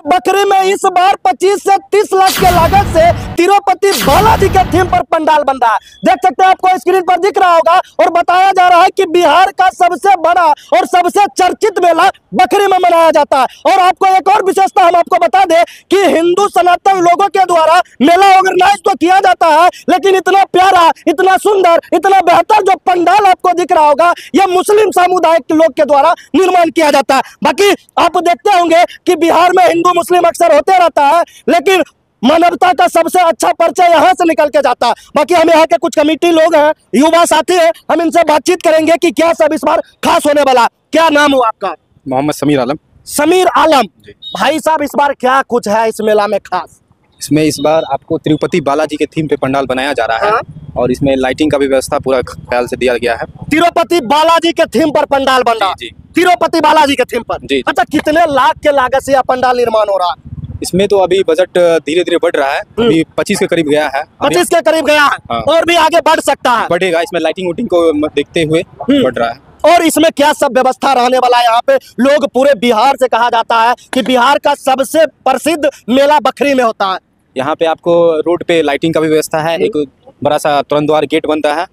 बकरी में इस बार 25 से 30 लाख के लागत से तिरुपति बालाजी के थीम पर पंडाल बन रहा है। देख सकते हैं, आपको स्क्रीन पर दिख रहा होगा। और बताया जा रहा है कि बिहार का सबसे बड़ा और सबसे चर्चित मेला बकरी में मनाया जाता है। और आपको एक और विशेषता हम आपको बता दें कि हिंदू सनातन लोगों के द्वारा मेला ऑर्गेनाइज तो किया जाता है, लेकिन इतना प्यारा, इतना सुंदर, इतना बेहतर जो पंडाल आपको दिख रहा होगा, यह मुस्लिम समुदाय के लोग के द्वारा निर्माण किया जाता है। बाकी आप देखते होंगे कि बिहार में हिंदू मुस्लिम अक्सर होते रहता है, लेकिन मानवता का सबसे अच्छा परिचय यहाँ से निकल के जाता है। बाकी हम यहाँ के कुछ कमेटी लोग हैं, युवा साथी हैं, हम इनसे बातचीत करेंगे कि क्या सब इस बार खास होने वाला। क्या नाम हो आपका? मोहम्मद समीर आलम। समीर आलम भाई साहब, इस बार क्या कुछ है इस मेला में खास? इसमें इस बार आपको तिरुपति बालाजी के थीम पे पंडाल बनाया जा रहा है। और इसमें लाइटिंग का भी व्यवस्था पूरा ख्याल से दिया गया है। तिरुपति बालाजी के थीम पर पंडाल बन रहा है। तिरुपति बालाजी के थीम पर जी। अच्छा, कितने लाख के लागत से यह पंडाल निर्माण हो रहा है? इसमें तो अभी बजट धीरे धीरे बढ़ रहा है, अभी 25 के करीब गया है। 25 के करीब गया है। हाँ। और भी आगे बढ़ सकता है, बढ़ेगा। इसमें लाइटिंग वोटिंग को देखते हुए बढ़ रहा है। और इसमें क्या सब व्यवस्था रहने वाला है? यहाँ पे लोग पूरे बिहार से कहा जाता है कि बिहार का सबसे प्रसिद्ध मेला बकरी में होता है। यहाँ पे आपको रोड पे लाइटिंग का भी व्यवस्था है, एक बड़ा सा तुरंत द्वार गेट बनता है।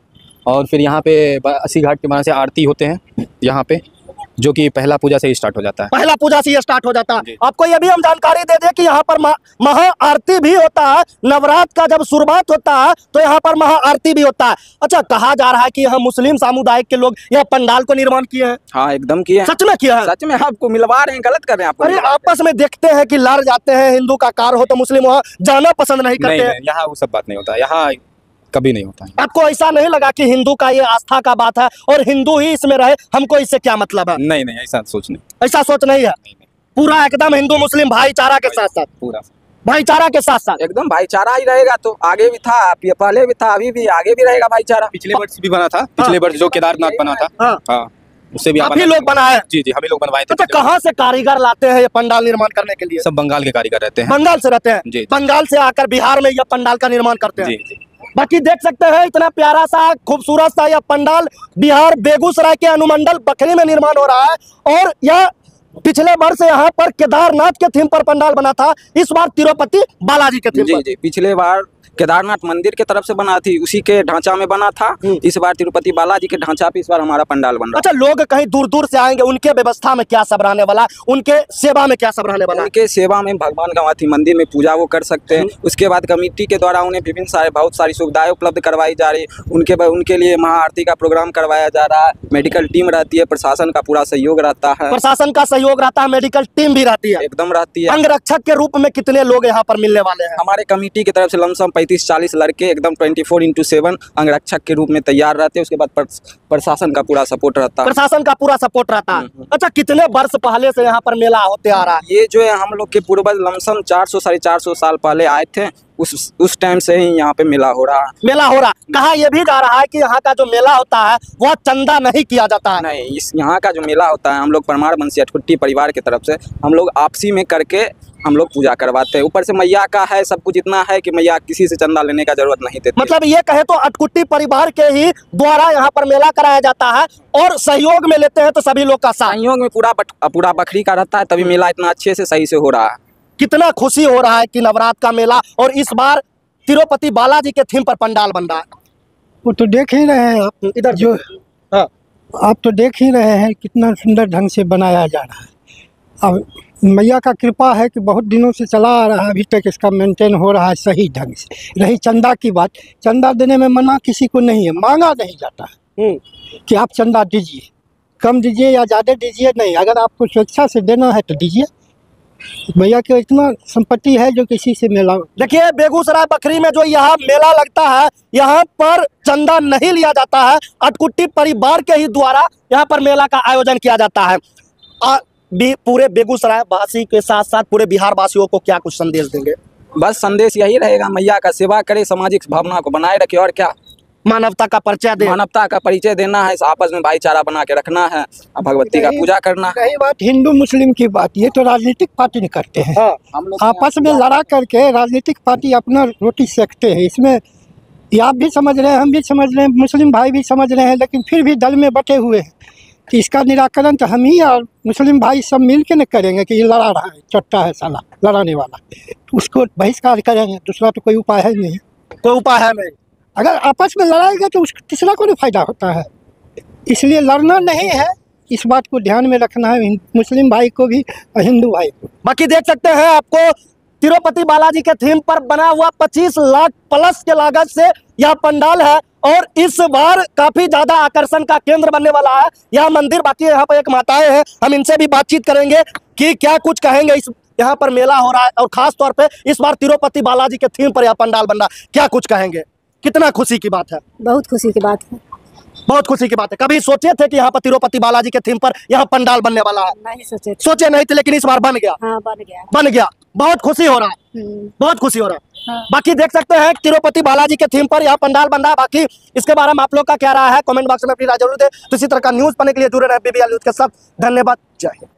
और फिर यहाँ पे 80 घाट के माना से आरती होते हैं यहाँ पे, जो कि पहला पूजा से ही स्टार्ट हो जाता है। पहला पूजा से ये स्टार्ट हो जाता है। आपको ये भी हम जानकारी दे दें कि यहाँ पर महा आरती भी होता है। नवरात्र का जब शुरुआत होता है तो यहाँ पर महा आरती भी होता है। अच्छा, कहा जा रहा है कि यहाँ मुस्लिम समुदाय के लोग यह पंडाल को निर्माण किए हैं। हाँ, एकदम किए हैं। सच में किया है? सच में आपको मिलवा रहे हैं, गलत कर रहे हैं आपको। अरे आपस में देखते हैं कि लड़ जाते हैं, हिंदू का कार हो तो मुस्लिम वहाँ जाना पसंद नहीं करते हैं। यहाँ वो सब बात नहीं होता, यहाँ कभी नहीं होता है। आपको ऐसा नहीं लगा कि हिंदू का ये आस्था का बात है और हिंदू ही इसमें रहे, हमको इससे क्या मतलब है? नहीं, ऐसा सोच नहीं। ऐसा सोच नहीं है। पूरा एकदम हिंदू मुस्लिम भाईचारा के साथ साथ, पूरा भाईचारा के साथ साथ एकदम भाईचारा ही रहेगा। तो आगे भी था, पहले भी था, अभी भी आगे भी रहेगा भाईचारा। पिछले वर्ष भी बना था, पिछले वर्ष जो केदारनाथ बना था। हाँ, उससे भी आप ही लोग बनाए? जी, हम ही लोग बनवाए थे। अच्छा, कहाँ से कारीगर लाते हैं ये पंडाल निर्माण करने के लिए? सब बंगाल के कारीगर रहते हैं। बंगाल से रहते हैं? जी। बंगाल से आकर बिहार में यह पंडाल का निर्माण करते हैं। जी। बाकी देख सकते हैं, इतना प्यारा सा खूबसूरत सा यह पंडाल बिहार बेगूसराय के अनुमंडल बकरी में निर्माण हो रहा है। और यह पिछले वर्ष यहाँ पर केदारनाथ के थीम पर पंडाल बना था, इस बार तिरुपति बालाजी के थीम पर। जी, पिछले बार केदारनाथ मंदिर के तरफ से बना थी, उसी के ढांचा में बना था। इस बार तिरुपति बालाजी के ढांचा पे इस बार हमारा पंडाल बन रहा है। अच्छा, लोग कहीं दूर दूर से आएंगे, उनके व्यवस्था में क्या सब रहने वाला, उनके सेवा में क्या सब रहने वाला? उनके सेवा में भगवान गवाथी मंदिर में पूजा वो कर सकते हैं। उसके बाद कमेटी के द्वारा उन्हें विभिन्न बहुत सारी सुविधाएं उपलब्ध करवाई जा रही है। उनके लिए महाआरती का प्रोग्राम करवाया जा रहा है। मेडिकल टीम रहती है, प्रशासन का पूरा सहयोग रहता है। प्रशासन का सहयोग रहता है, मेडिकल टीम भी रहती है, एकदम रहती है। अंगरक्षक के रूप में कितने लोग यहाँ पर मिलने वाले हैं? हमारे कमेटी की तरफ से लमसम 35-40 लड़के एकदम 24/7 अंगरक्षक के रूप में तैयार रहते हैं। उसके बाद प्रशासन का पूरा सपोर्ट रहता है। प्रशासन का पूरा सपोर्ट रहता है। अच्छा, कितने वर्ष पहले से यहाँ पर मेला होते आ रहा है? ये जो है हम लोग के पूर्वज लमसम 400-450 साल पहले आए थे, उस टाइम से ही यहाँ पे मेला हो रहा है। मेला हो रहा। कहा यह भी जा रहा है कि यहाँ का जो मेला होता है वह चंदा नहीं किया जाता है। नहीं, इस यहाँ का जो मेला होता है, हम लोग परमार बंसी अठकुट्टी परिवार की तरफ से हम लोग आपसी में करके हम लोग पूजा करवाते हैं। ऊपर से मैया का है, सब कुछ इतना है कि मैया किसी से चंदा लेने का जरूरत नहीं देती। मतलब ये कहे तो अठकुट्टी परिवार के ही द्वारा यहाँ पर मेला कराया जाता है और सहयोग में लेते हैं तो सभी लोग का सहयोग में पूरा बकरी का रहता है, तभी मेला इतना अच्छे से सही से हो रहा है। कितना खुशी हो रहा है कि नवरात्र का मेला और इस बार तिरुपति बालाजी के थीम पर पंडाल बन रहा है। वो तो देख ही रहे हैं आप, इधर जो हाँ, आप तो देख ही रहे हैं कितना सुंदर ढंग से बनाया जा रहा है। अब मैया का कृपा है कि बहुत दिनों से चला आ रहा है, अभी तक इसका मेंटेन हो रहा है सही ढंग से। रही चंदा की बात, चंदा देने में मना किसी को नहीं है, मांगा नहीं जाता है कि आप चंदा दीजिए, कम दीजिए या ज़्यादा दीजिए, नहीं। अगर आपको स्वेच्छा से देना है तो दीजिए। भैया की इतना संपत्ति है जो किसी से मेला। देखिए, बेगूसराय बकरी में जो यहाँ मेला लगता है, यहाँ पर चंदा नहीं लिया जाता है, अठकुट्टी परिवार के ही द्वारा यहाँ पर मेला का आयोजन किया जाता है। पूरे बेगूसराय वासी के साथ साथ पूरे बिहार वासियों को क्या कुछ संदेश देंगे? बस संदेश यही रहेगा, मैया का सेवा करे, सामाजिक भावना को बनाए रखे, और क्या, मानवता का परिचय दे। मानवता का परिचय देना है, आपस में भाईचारा बना के रखना है, भगवती का पूजा करना है। रही बात हिंदू मुस्लिम की बात, ये तो राजनीतिक पार्टी नहीं करते हैं। हम लोग आपस में लड़ा करके राजनीतिक पार्टी अपना रोटी सेकते हैं। इसमें ये आप भी समझ रहे हैं, हम भी समझ रहे हैं, मुस्लिम भाई भी समझ रहे हैं, लेकिन फिर भी दल में बटे हुए हैं। तो इसका निराकरण तो हम ही और मुस्लिम भाई सब मिल के न करेंगे कि ये लड़ा रहा है, चट्टा है साला लड़ाने वाला, तो उसको बहिष्कार करेंगे, दूसरा तो कोई उपाय है नहीं। कोई उपाय है नहीं। अगर आपस में लड़ाएगा तो उसका तीसरा को फायदा होता है, इसलिए लड़ना नहीं है, इस बात को ध्यान में रखना है मुस्लिम भाई को भी और हिंदू भाई को। बाकी देख सकते हैं आपको तिरुपति बालाजी के थीम पर बना हुआ 25 लाख प्लस के लागत से यह पंडाल है और इस बार काफी ज्यादा आकर्षण का केंद्र बनने वाला है यह मंदिर। बाकी यहाँ पर एक माताएं हैं, हम इनसे भी बातचीत करेंगे कि क्या कुछ कहेंगे। इस यहाँ पर मेला हो रहा है और खास तौर पे इस बार तिरुपति बालाजी के थीम पर यह पंडाल बन रहा है, क्या कुछ कहेंगे? कितना खुशी की बात है? बहुत खुशी की बात है। बहुत खुशी की बात है। कभी सोचे थे कि यहाँ पर तिरुपति बालाजी के थीम पर यहाँ पंडाल बनने वाला है? नहीं सोचे थे। सोचे नहीं थे, लेकिन इस बार बन गया। हाँ बन गया। बन गया, बहुत खुशी हो रहा है, बहुत खुशी हो रहा है। हाँ। बाकी देख सकते हैं तिरुपति बालाजी के थीम पर यहाँ पंडाल बन रहा है। बाकी इसके बारे में आप लोग का क्या राय है कमेंट बॉक्स में अपनी राय जरूर दे। तो इसी तरह का न्यूज पाने के लिए जुड़े रहे BBL न्यूज के साथ। धन्यवाद, जय हिंद।